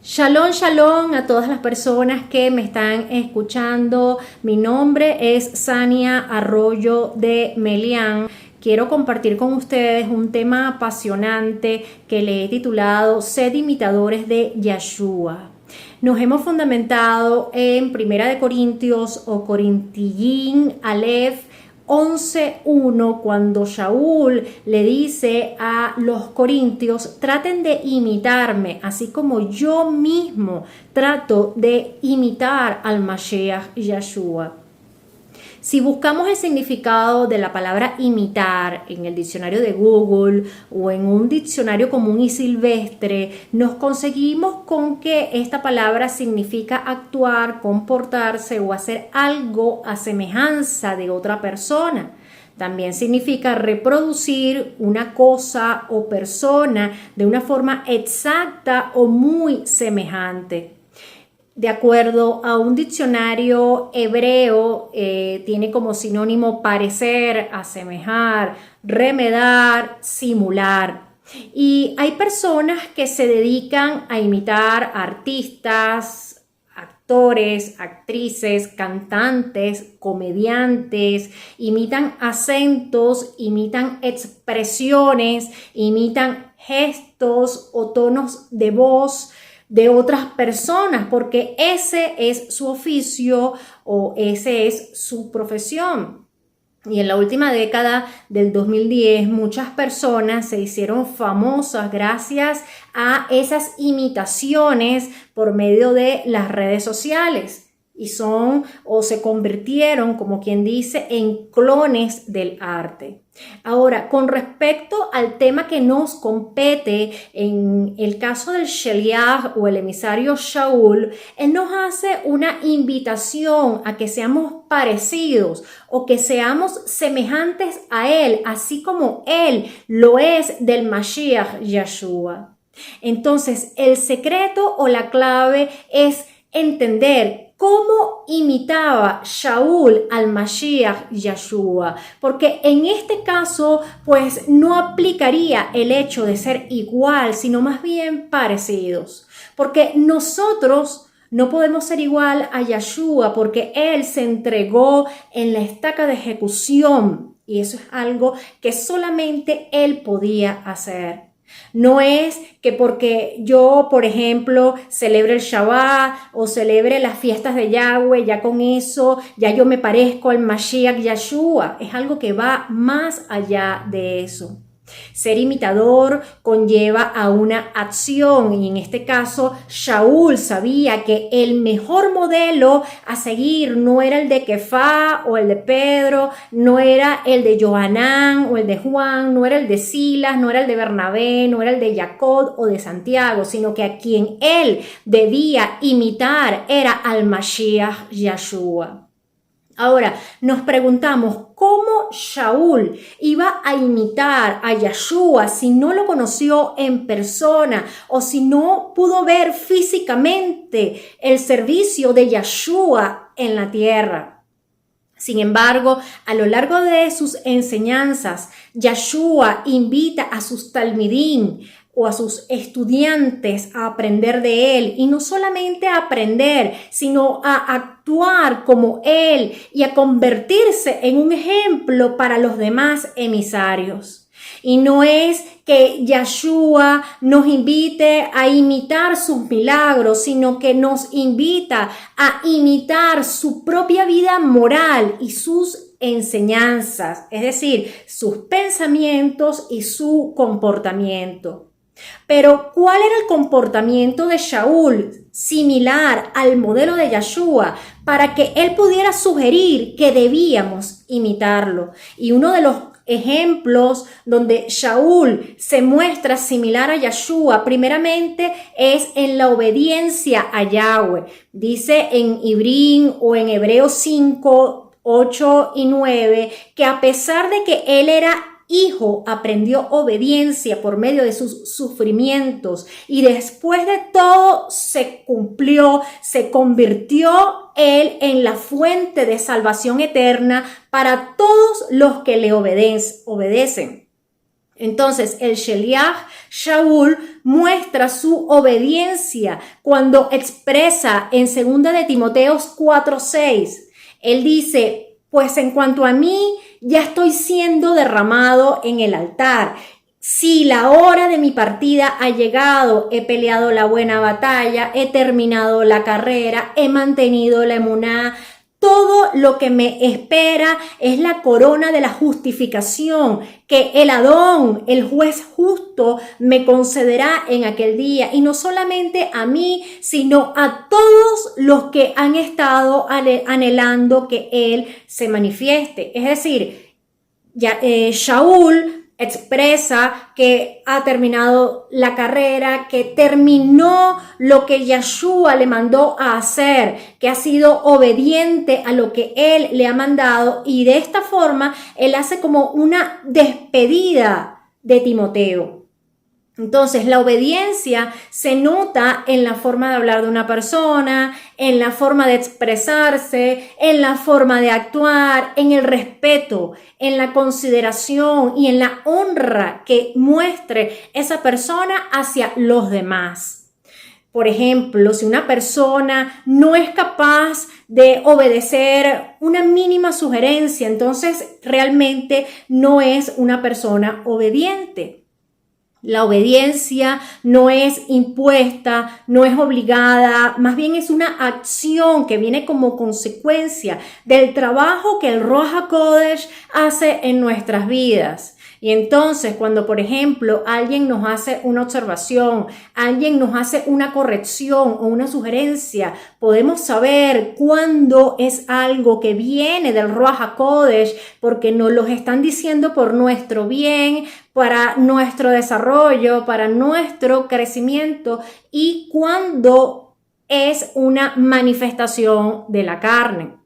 Shalom, shalom a todas las personas que me están escuchando. Mi nombre es Sania Arroyo de Melián. Quiero compartir con ustedes un tema apasionante que le he titulado Sed imitadores de Yeshua. Nos hemos fundamentado en Primera de Corintios o Corintillín Aleph 11:1, cuando Shaul le dice a los corintios: traten de imitarme, así como yo mismo trato de imitar al Mashiach Yeshua. Si buscamos el significado de la palabra imitar en el diccionario de Google o en un diccionario común y silvestre, nos conseguimos con que esta palabra significa actuar, comportarse o hacer algo a semejanza de otra persona. También significa reproducir una cosa o persona de una forma exacta o muy semejante. De acuerdo a un diccionario hebreo, tiene como sinónimo parecer, asemejar, remedar, simular. Y hay personas que se dedican a imitar artistas, actores, actrices, cantantes, comediantes, imitan acentos, imitan expresiones, imitan gestos o tonos de voz de otras personas, porque ese es su oficio o ese es su profesión. Y en la última década del 2010, muchas personas se hicieron famosas gracias a esas imitaciones por medio de las redes sociales. Y son o se convirtieron, como quien dice, en clones del arte. Ahora, con respecto al tema que nos compete, en el caso del Sheliach o el emisario Shaul, él nos hace una invitación a que seamos parecidos o que seamos semejantes a él, así como él lo es del Mashiach Yeshua. Entonces, el secreto o la clave es entender cómo imitaba Shaul al Mashiach Yeshua, porque en este caso pues no aplicaría el hecho de ser igual, sino más bien parecidos, porque nosotros no podemos ser igual a Yeshua porque él se entregó en la estaca de ejecución y eso es algo que solamente él podía hacer. No es que porque yo, por ejemplo, celebre el Shabbat o celebre las fiestas de Yahweh, ya con eso, ya yo me parezco al Mashiach Yeshua. Es algo que va más allá de eso. Ser imitador conlleva a una acción y en este caso Shaul sabía que el mejor modelo a seguir no era el de Kefá o el de Pedro, no era el de Johanán o el de Juan, no era el de Silas, no era el de Bernabé, no era el de Jacob o de Santiago, sino que a quien él debía imitar era al Mashiach Yeshua. Ahora, nos preguntamos cómo Shaul iba a imitar a Yeshua si no lo conoció en persona o si no pudo ver físicamente el servicio de Yeshua en la tierra. Sin embargo, a lo largo de sus enseñanzas, Yeshua invita a sus talmidín o a sus estudiantes a aprender de él y no solamente a aprender, sino a actuar como él y a convertirse en un ejemplo para los demás emisarios. Y no es que Yeshua nos invite a imitar sus milagros, sino que nos invita a imitar su propia vida moral y sus enseñanzas, es decir, sus pensamientos y su comportamiento. Pero, ¿cuál era el comportamiento de Shaul similar al modelo de Yeshua para que él pudiera sugerir que debíamos imitarlo? Y uno de los ejemplos donde Shaul se muestra similar a Yeshua, primeramente es en la obediencia a Yahweh. Dice en Ibrín o en Hebreos 5, 8 y 9 que a pesar de que él era hijo, aprendió obediencia por medio de sus sufrimientos y después de todo se cumplió, se convirtió él en la fuente de salvación eterna para todos los que le obedecen. Entonces, el Sheliach Shaul muestra su obediencia cuando expresa en 2 de Timoteo 4:6. Él dice, pues en cuanto a mí, ya estoy siendo derramado en el altar. Si la hora de mi partida ha llegado, he peleado la buena batalla, he terminado la carrera, he mantenido la emuná. Todo lo que me espera es la corona de la justificación que el Adón, el juez justo, me concederá en aquel día. Y no solamente a mí, sino a todos los que han estado anhelando que Él se manifieste. Es decir, Shaul expresa que ha terminado la carrera, que terminó lo que Yeshua le mandó a hacer, que ha sido obediente a lo que él le ha mandado, y de esta forma él hace como una despedida de Timoteo. Entonces, la obediencia se nota en la forma de hablar de una persona, en la forma de expresarse, en la forma de actuar, en el respeto, en la consideración y en la honra que muestre esa persona hacia los demás. Por ejemplo, si una persona no es capaz de obedecer una mínima sugerencia, entonces realmente no es una persona obediente. La obediencia no es impuesta, no es obligada, más bien es una acción que viene como consecuencia del trabajo que el Ruach HaKodesh hace en nuestras vidas. Y entonces, cuando, por ejemplo, alguien nos hace una observación, alguien nos hace una corrección o una sugerencia, podemos saber cuándo es algo que viene del Ruach HaKodesh, porque nos lo están diciendo por nuestro bien, para nuestro desarrollo, para nuestro crecimiento, y cuándo es una manifestación de la carne.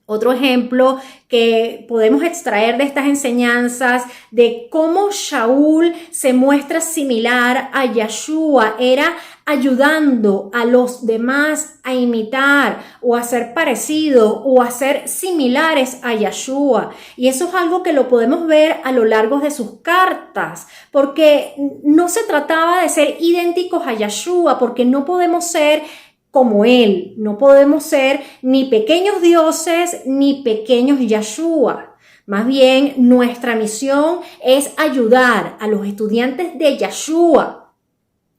Otro ejemplo que podemos extraer de estas enseñanzas de cómo Shaul se muestra similar a Yeshua era ayudando a los demás a imitar o a ser parecidos o a ser similares a Yeshua. Y eso es algo que lo podemos ver a lo largo de sus cartas, porque no se trataba de ser idénticos a Yeshua, porque no podemos ser como él, no podemos ser ni pequeños dioses ni pequeños Yeshua. Más bien, nuestra misión es ayudar a los estudiantes de Yeshua,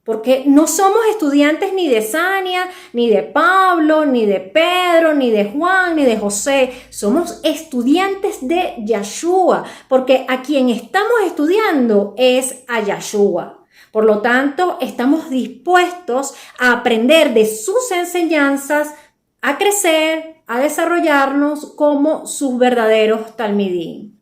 porque no somos estudiantes ni de Sania, ni de Pablo, ni de Pedro, ni de Juan, ni de José. Somos estudiantes de Yeshua, porque a quien estamos estudiando es a Yeshua. Por lo tanto, estamos dispuestos a aprender de sus enseñanzas, a crecer, a desarrollarnos como sus verdaderos talmidim.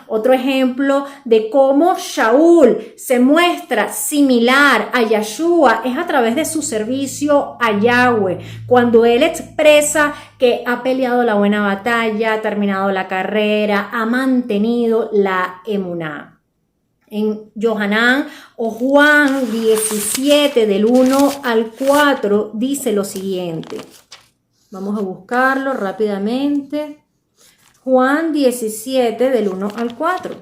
Otro ejemplo de cómo Shaul se muestra similar a Yeshua es a través de su servicio a Yahweh, cuando él expresa que ha peleado la buena batalla, ha terminado la carrera, ha mantenido la emuná. En Yohanan o Juan 17 del 1 al 4 dice lo siguiente. Vamos a buscarlo rápidamente. Juan 17 del 1 al 4.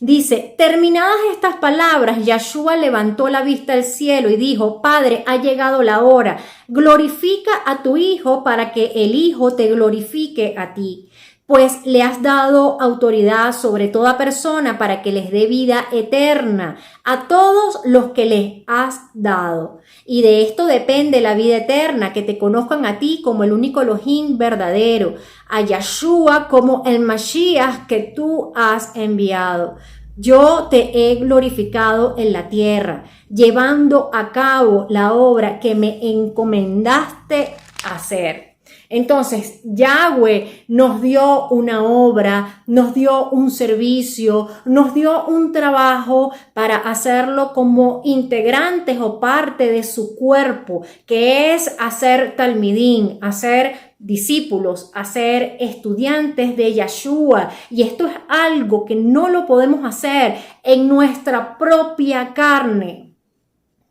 Dice, terminadas estas palabras, Yeshua levantó la vista al cielo y dijo, Padre, ha llegado la hora, glorifica a tu Hijo para que el Hijo te glorifique a ti. Pues le has dado autoridad sobre toda persona para que les dé vida eterna a todos los que les has dado. Y de esto depende la vida eterna, que te conozcan a ti como el único Elohim verdadero, a Yeshua como el Mashiach que tú has enviado. Yo te he glorificado en la tierra, llevando a cabo la obra que me encomendaste hacer. Entonces, Yahweh nos dio una obra, nos dio un servicio, nos dio un trabajo para hacerlo como integrantes o parte de su cuerpo, que es hacer talmidín, hacer discípulos, hacer estudiantes de Yeshua. Y esto es algo que no lo podemos hacer en nuestra propia carne,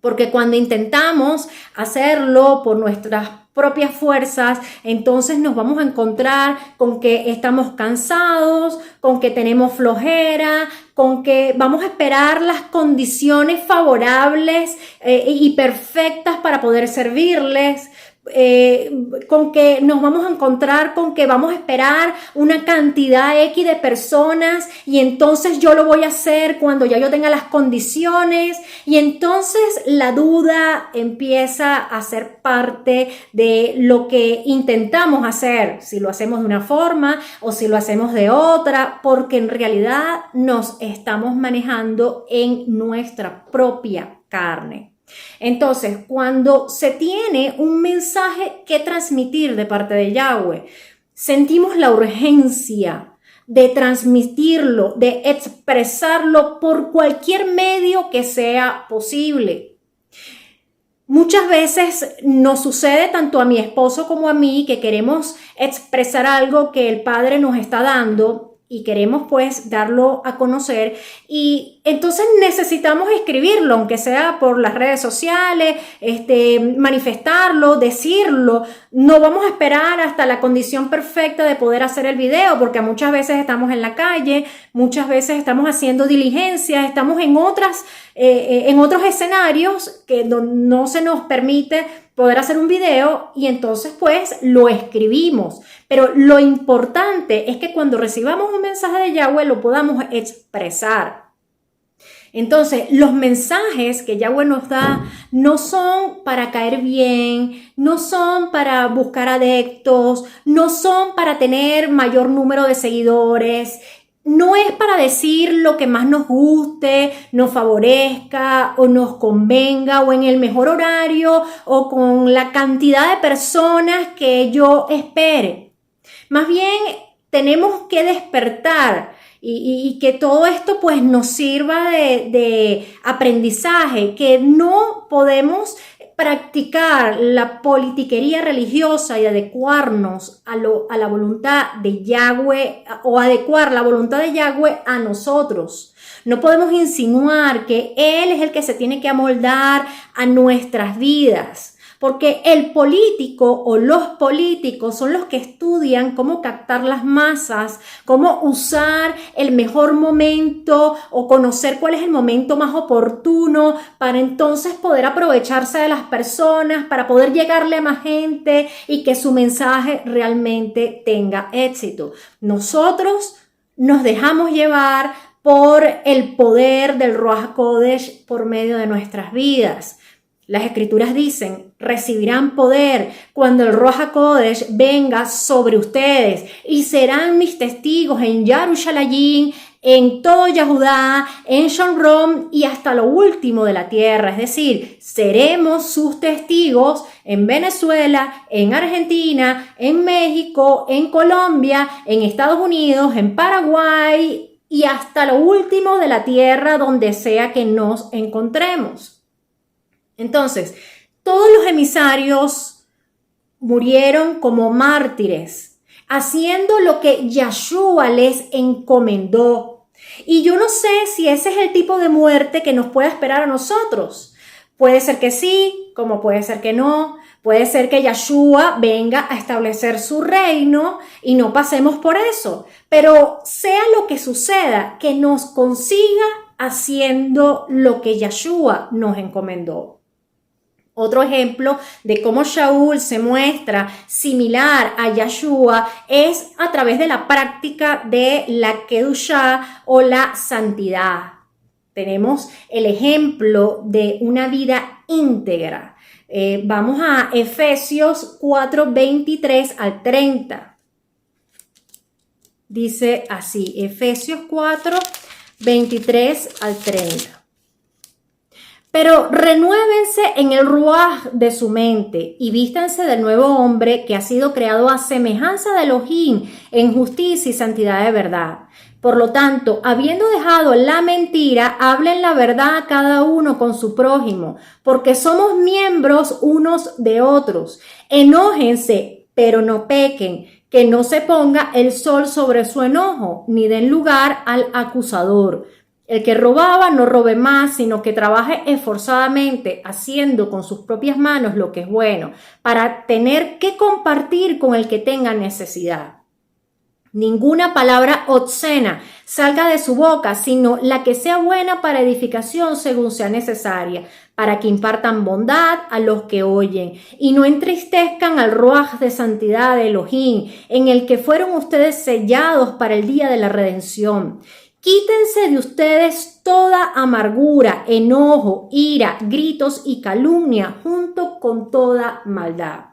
Porque cuando intentamos hacerlo por nuestras propias fuerzas, entonces nos vamos a encontrar con que estamos cansados, con que tenemos flojera, con que vamos a esperar las condiciones favorables y perfectas para poder servirles. Con que nos vamos a encontrar con que vamos a esperar una cantidad X de personas y entonces yo lo voy a hacer cuando ya yo tenga las condiciones, y entonces la duda empieza a ser parte de lo que intentamos hacer, si lo hacemos de una forma o si lo hacemos de otra, porque en realidad nos estamos manejando en nuestra propia carne. Entonces, cuando se tiene un mensaje que transmitir de parte de Yahweh, sentimos la urgencia de transmitirlo, de expresarlo por cualquier medio que sea posible. Muchas veces nos sucede tanto a mi esposo como a mí que queremos expresar algo que el Padre nos está dando y queremos pues darlo a conocer, y entonces necesitamos escribirlo, aunque sea por las redes sociales, manifestarlo, decirlo. No vamos a esperar hasta la condición perfecta de poder hacer el video, porque muchas veces estamos en la calle, muchas veces estamos haciendo diligencias, estamos en otros escenarios que no se nos permite poder hacer un video, y entonces pues lo escribimos. Pero lo importante es que cuando recibamos un mensaje de Yahweh lo podamos expresar. Entonces, los mensajes que Yahweh nos da no son para caer bien, no son para buscar adeptos, no son para tener mayor número de seguidores. No es para decir lo que más nos guste, nos favorezca o nos convenga, o en el mejor horario o con la cantidad de personas que yo espere. Más bien tenemos que despertar y que todo esto pues nos sirva de aprendizaje, que no podemos practicar la politiquería religiosa y adecuarnos a la voluntad de Yahweh, o adecuar la voluntad de Yahweh a nosotros. No podemos insinuar que Él es el que se tiene que amoldar a nuestras vidas, porque el político o los políticos son los que estudian cómo captar las masas, cómo usar el mejor momento o conocer cuál es el momento más oportuno para entonces poder aprovecharse de las personas, para poder llegarle a más gente y que su mensaje realmente tenga éxito. Nosotros nos dejamos llevar por el poder del Ruach HaKodesh por medio de nuestras vidas. Las escrituras dicen, recibirán poder cuando el Ruach HaKodesh venga sobre ustedes y serán mis testigos en Yarushalayim, en todo Yahudá, en Shomron y hasta lo último de la tierra. Es decir, seremos sus testigos en Venezuela, en Argentina, en México, en Colombia, en Estados Unidos, en Paraguay y hasta lo último de la tierra, donde sea que nos encontremos. Entonces, todos los emisarios murieron como mártires, haciendo lo que Yahshua les encomendó. Y yo no sé si ese es el tipo de muerte que nos pueda esperar a nosotros. Puede ser que sí, como puede ser que no. Puede ser que Yahshua venga a establecer su reino y no pasemos por eso. Pero sea lo que suceda, que nos consiga haciendo lo que Yahshua nos encomendó. Otro ejemplo de cómo Shaul se muestra similar a Yahshua es a través de la práctica de la Kedushá o la santidad. Tenemos el ejemplo de una vida íntegra. Vamos a Efesios 4, 23 al 30. Dice así, Efesios 4, 23 al 30. Pero renuévense en el ruaj de su mente y vístanse del nuevo hombre que ha sido creado a semejanza de Elohim en justicia y santidad de verdad. Por lo tanto, habiendo dejado la mentira, hablen la verdad cada uno con su prójimo, porque somos miembros unos de otros. Enójense, pero no pequen, que no se ponga el sol sobre su enojo, ni den lugar al acusador. El que robaba no robe más, sino que trabaje esforzadamente haciendo con sus propias manos lo que es bueno, para tener que compartir con el que tenga necesidad. Ninguna palabra obscena salga de su boca, sino la que sea buena para edificación según sea necesaria, para que impartan bondad a los que oyen y no entristezcan al ruaj de santidad de Elohim, en el que fueron ustedes sellados para el día de la redención. Quítense de ustedes toda amargura, enojo, ira, gritos y calumnia, junto con toda maldad.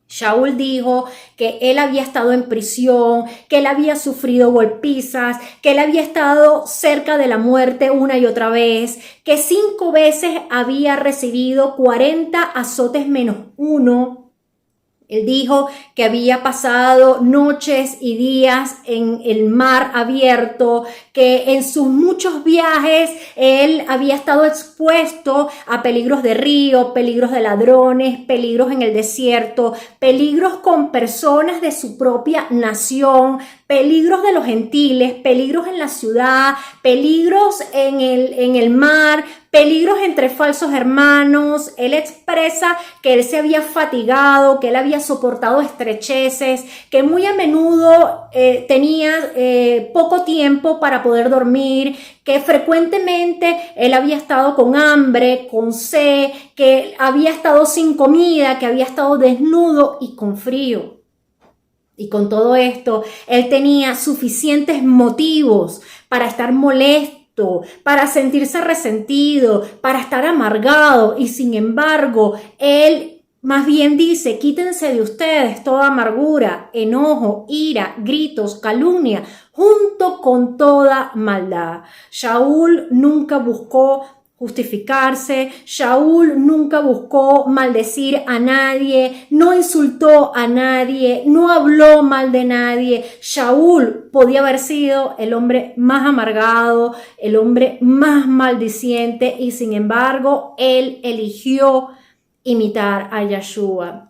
Shaul dijo que él había estado en prisión, que él había sufrido golpizas, que él había estado cerca de la muerte una y otra vez, que 5 veces había recibido 40 azotes menos 1. Él dijo que había pasado noches y días en el mar abierto, que en sus muchos viajes él había estado expuesto a peligros de río, peligros de ladrones, peligros en el desierto, peligros con personas de su propia nación, peligros de los gentiles, peligros en la ciudad, peligros en el mar, peligros entre falsos hermanos. Él expresa que él se había fatigado, que él había soportado estrecheces, que muy a menudo tenía poco tiempo para poder dormir, que frecuentemente él había estado con hambre, con sed, que había estado sin comida, que había estado desnudo y con frío. Y con todo esto, él tenía suficientes motivos para estar molesto, para sentirse resentido, para estar amargado, y sin embargo, él más bien dice: quítense de ustedes toda amargura, enojo, ira, gritos, calumnia, junto con toda maldad. Shaul nunca buscó justificarse, Shaul nunca buscó maldecir a nadie, no insultó a nadie, no habló mal de nadie. Shaul podía haber sido el hombre más amargado, el hombre más maldiciente, y sin embargo él eligió imitar a Yeshua.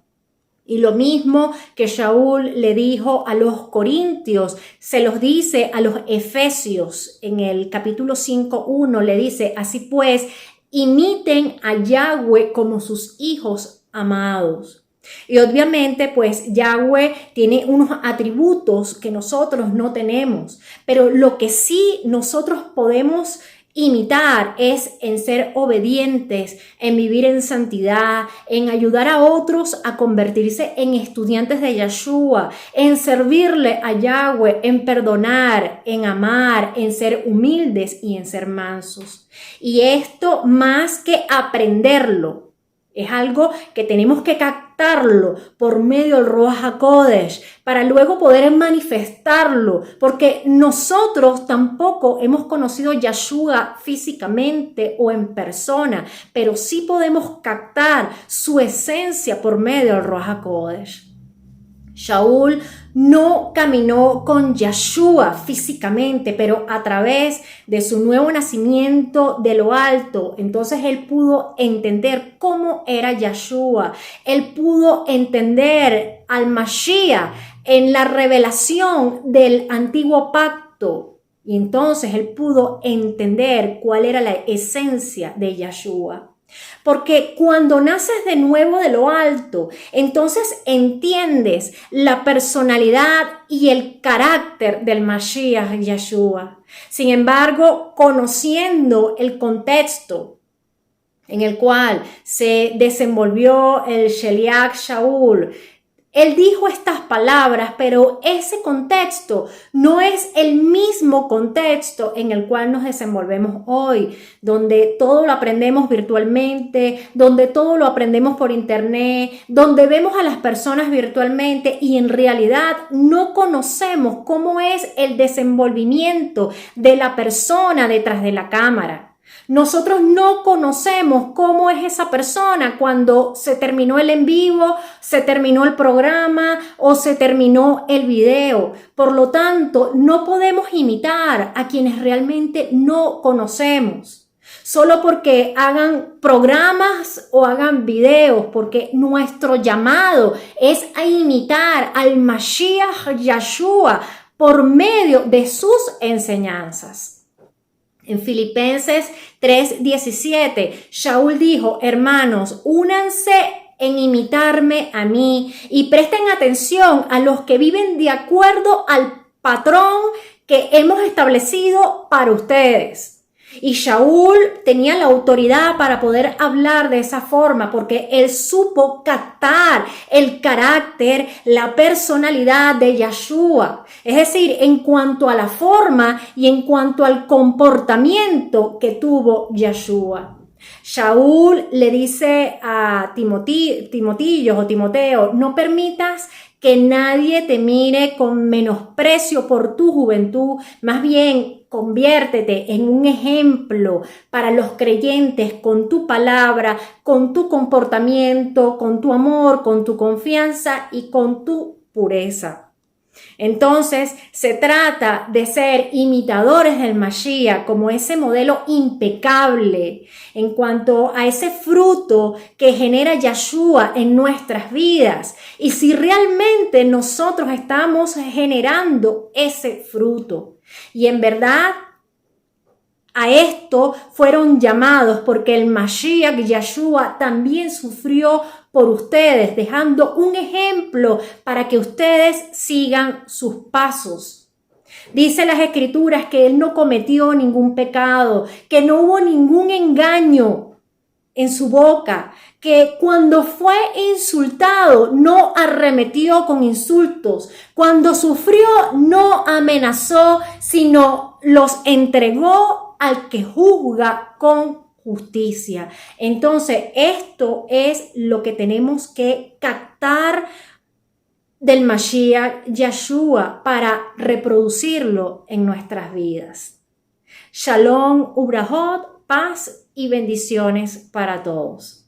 Y lo mismo que Shaul le dijo a los corintios, se los dice a los efesios. En el capítulo 5:1 le dice: así pues, imiten a Yahweh como sus hijos amados. Y obviamente pues Yahweh tiene unos atributos que nosotros no tenemos, pero lo que sí nosotros podemos imitar es en ser obedientes, en vivir en santidad, en ayudar a otros a convertirse en estudiantes de Yeshua, en servirle a Yahweh, en perdonar, en amar, en ser humildes y en ser mansos. Y esto, más que aprenderlo, es algo que tenemos que captarlo por medio del Ruach HaKodesh para luego poder manifestarlo, porque nosotros tampoco hemos conocido Yeshua físicamente o en persona, pero sí podemos captar su esencia por medio del Ruach HaKodesh. Shaul no caminó con Yeshua físicamente, pero a través de su nuevo nacimiento de lo alto, entonces él pudo entender cómo era Yeshua. Él pudo entender al Mashiach en la revelación del antiguo pacto. Y entonces él pudo entender cuál era la esencia de Yeshua. Porque cuando naces de nuevo de lo alto, entonces entiendes la personalidad y el carácter del Mashiach Yeshua. Sin embargo, conociendo el contexto en el cual se desenvolvió el Sheliach Shaul, él dijo estas palabras, pero ese contexto no es el mismo contexto en el cual nos desenvolvemos hoy, donde todo lo aprendemos virtualmente, donde todo lo aprendemos por internet, donde vemos a las personas virtualmente y en realidad no conocemos cómo es el desenvolvimiento de la persona detrás de la cámara. Nosotros no conocemos cómo es esa persona cuando se terminó el en vivo, se terminó el programa o se terminó el video. Por lo tanto, no podemos imitar a quienes realmente no conocemos. Solo porque hagan programas o hagan videos, porque nuestro llamado es a imitar al Mashiach Yeshua por medio de sus enseñanzas. En Filipenses 3:17, Shaul dijo, hermanos, únanse en imitarme a mí y presten atención a los que viven de acuerdo al patrón que hemos establecido para ustedes. Y Shaul tenía la autoridad para poder hablar de esa forma porque él supo captar el carácter, la personalidad de Yeshua. Es decir, en cuanto a la forma y en cuanto al comportamiento que tuvo Yeshua. Shaul le dice a Timoteo, no permitas que nadie te mire con menosprecio por tu juventud, más bien conviértete en un ejemplo para los creyentes con tu palabra, con tu comportamiento, con tu amor, con tu confianza y con tu pureza. Entonces, se trata de ser imitadores del Mashiach como ese modelo impecable en cuanto a ese fruto que genera Yeshua en nuestras vidas. Y si realmente nosotros estamos generando ese fruto. Y en verdad, a esto fueron llamados porque el Mashiach Yeshua también sufrió por ustedes, dejando un ejemplo para que ustedes sigan sus pasos. Dice las Escrituras que él no cometió ningún pecado, que no hubo ningún engaño en su boca, que cuando fue insultado no arremetió con insultos, cuando sufrió no amenazó, sino los entregó al que juzga con justicia. Entonces, esto es lo que tenemos que captar del Mashiach Yeshua para reproducirlo en nuestras vidas. Shalom, Ubrahot, paz y bendiciones para todos.